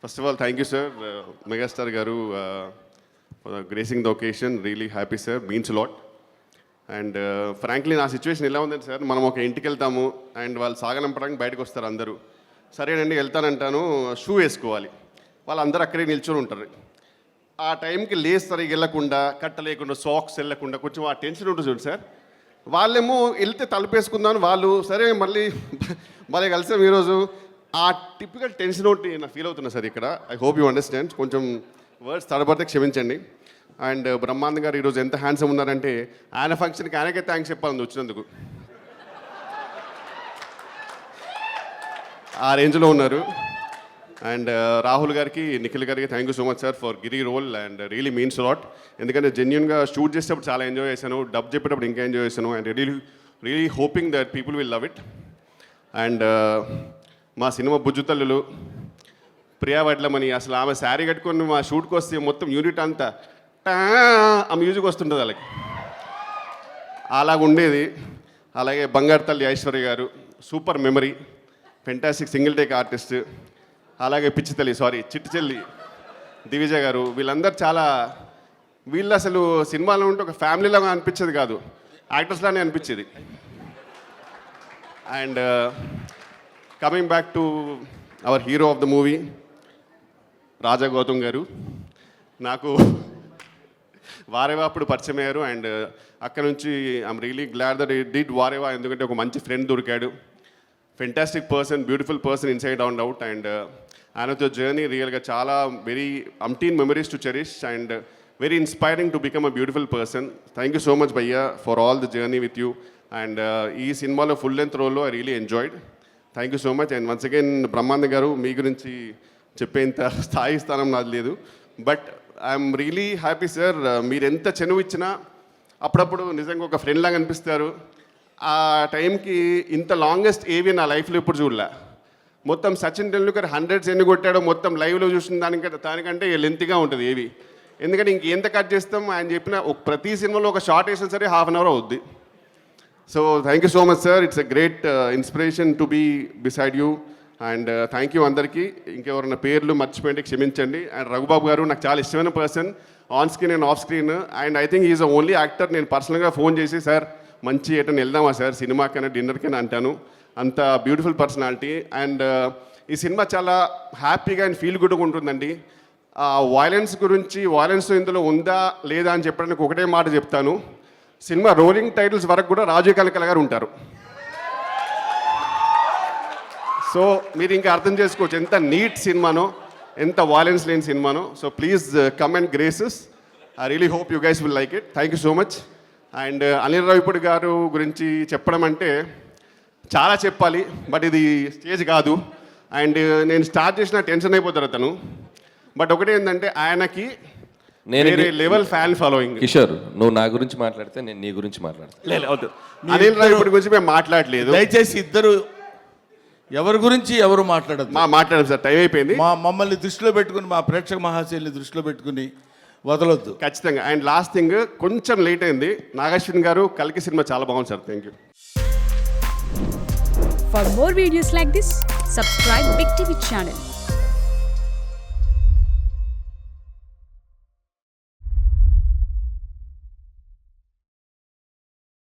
First of all, thank you, sir, Megastar Garu, for gracing the occasion. Really happy, sir. Means a lot. And frankly నా situation ఎలా ఉందండి sir, మనం ఒక ఇంటికి వెళ్తాము and వాళ్ళు సాగనంపడానికి బయటకు వస్తారు అందరూ. సరేనండి వెళ్తానంటాను, షూ వేసుకోవాలి, వాళ్ళందరూ అక్కడే నిల్చొని ఉంటారు. ఆ టైంకి లేస్ సరిగ్గా వెళ్ళకుండా, కట్ట లేకుండా, సాక్స్ వెళ్ళకుండా కొంచెం ఆ టెన్షన్ ఉంటుంది చూడండి సార్. వాళ్ళేమో వెళ్తే తలుపేసుకుందాం, వాళ్ళు సరే మళ్ళీ మళ్ళీ కలిసాం ఈరోజు. ఆ టిపికల్ టెన్షన్ ఒకటి నాకు ఫీల్ అవుతున్నా సార్ ఇక్కడ. I hope you understand. కొంచెం వర్డ్స్ తడబడితే క్షమించండి. అండ్ బ్రహ్మాంద్ గారు ఈరోజు ఎంత హ్యాండ్సమ్ ఉన్నారంటే ఆయన ఫంక్షన్కి ఆయనకే థ్యాంక్స్ చెప్పాలని వచ్చినందుకు. ఆ రేంజ్లో ఉన్నారు. అండ్ రాహుల్ గారికి, నిఖిల్ గారికి thank you so much sir for Giri role and really means lot. ఎందుకంటే జెన్యున్గా షూట్ చేసేటప్పుడు చాలా ఎంజాయ్ చేశాను, డబ్ చెప్పేటప్పుడు ఇంకా ఎంజాయ్ చేశాను. And really hoping that people will love it. And మా సినిమా బుజ్జుతల్లులు ప్రియా వడ్లమని, అసలు ఆమె శారీ కట్టుకొని మా షూట్కి వస్తే మొత్తం యూనిట్ అంతా ఆ మ్యూజిక్ వస్తుంటుంది వాళ్ళకి, అలాగుండేది. అలాగే బంగారు తల్లి ఐశ్వర్య గారు, super memory, fantastic single take artist. అలాగే పిచ్చి తల్లి చిట్టి చెల్లి దివిజ గారు, వీళ్ళందరూ చాలా, వీళ్ళు అసలు సినిమాలో ఉంటే ఒక ఫ్యామిలీలాగా అనిపించేది కాదు, యాక్టర్స్లానే అనిపించేది. And coming back to our hero of the movie Raja Gautam garu, నాకు వారేవా అప్పుడు పరిచయం అయ్యారు. అండ్ అక్కడ నుంచి I'm really glad that it did వారేవా, ఎందుకంటే ఒక మంచి ఫ్రెండ్ దొరికాడు, fantastic person, beautiful person inside and out. And ఆయనతో జర్నీ రియల్గా చాలా వెరీ అంటీన్ memories to cherish and very inspiring to become a beautiful person. Thank you so much భయ్యా for all the journey with you. And ఈ సినిమాలో full length రోల్లో I really enjoyed. Thank you so much. And once again Brahmanand garu, మీ గురించి చెప్పేంత స్థాయి స్థానం నాది లేదు, but I'm really happy sir. మీరు ఎంత చెనువు ఇచ్చినా అప్పుడప్పుడు నిజంగా ఒక ఫ్రెండ్ లాగా అనిపిస్తారు. ఆ టైంకి ఇంత లాంగెస్ట్ ఏవి నా లైఫ్లో ఇప్పుడు చూడలే. మొత్తం సచిన్ టెండూల్కర్ 100s ఎన్ని కొట్టాడో మొత్తం లైవ్లో చూసిన దానికంటే లెంత్గా ఉంటుంది ఏవి. ఎందుకంటే ఇంకెంత కట్ చేస్తాం, ఆయన చెప్పిన ప్రతి సినిమాలో ఒక షార్ట్ వేసినా సరే ½ an hour అవుద్ది. So thank you so much sir. It's a great inspiration to be beside you. And thank you అందరికీ. ఇంకెవరైనా పేర్లు మర్చిపోయింటే క్షమించండి. అండ్ రఘుబాబు గారు నాకు చాలా ఇష్టమైన person, on screen and off screen. And I think is the only actor నేను పర్సనల్గా ఫోన్ చేసి సార్ మంచి ఎటని వెళ్దామా సార్ సినిమాకైనా డిన్నర్కైనా అంటాను, అంత బ్యూటిఫుల్ పర్సనాలిటీ. అండ్ ఈ సినిమా చాలా హ్యాపీగా అండ్ ఫీల్ గుడ్గా ఉంటుందండి. వాయిలెన్స్ గురించి, వాయిలెన్స్ ఇందులో ఉందా లేదా అని చెప్పడానికి ఒకటే మాట చెప్తాను, సినిమా రోలింగ్ టైటిల్స్ వరకు కూడా రాజీవ్ కనకాల గారు ఉంటారు. సో మీరు ఇంకా అర్థం చేసుకోవచ్చు ఎంత నీట్ సినిమానో, ఎంత వాయిలెన్స్ లేని సినిమానో. So please come and grace us. I really hope you guys will like it. Thank you so much. And Anil Ravipudi garu గురించి చెప్పడం అంటే చాలా చెప్పాలి, బట్ ఇది స్టేజ్ కాదు. అండ్ నేను స్టార్ట్ చేసిన టెన్షన్ అయిపోతారు అతను. బట్ ఒకటి ఏంటంటే ఆయనకి వేరే లెవెల్ ఫ్యాన్ ఫాలోయింగ్. కిషోర్, నువ్వు నా గురించి మాట్లాడితే నేను నీ గురించి మాట్లాడతాను. అనిల్ రావిపూడి గురించి మేము మాట్లాడలేదు. దయచేసి ఇద్దరు ఎవరి గురించి ఎవరు మాట్లాడదు. మాట్లాడాం సార్, టైం అయిపోయింది. మమ్మల్ని దృష్టిలో పెట్టుకుని, మా ప్రేక్షక మహాశైలిని దృష్టిలో పెట్టుకుని వదలొద్దు ఖచ్చితంగా. అండ్ లాస్ట్ థింగ్, కొంచెం లేట్ అయింది, నాగశ్విన్ గారు కల్కి సినిమా చాలా బాగుంది sir. Thank you. For more videos like this, subscribe Big TV channel.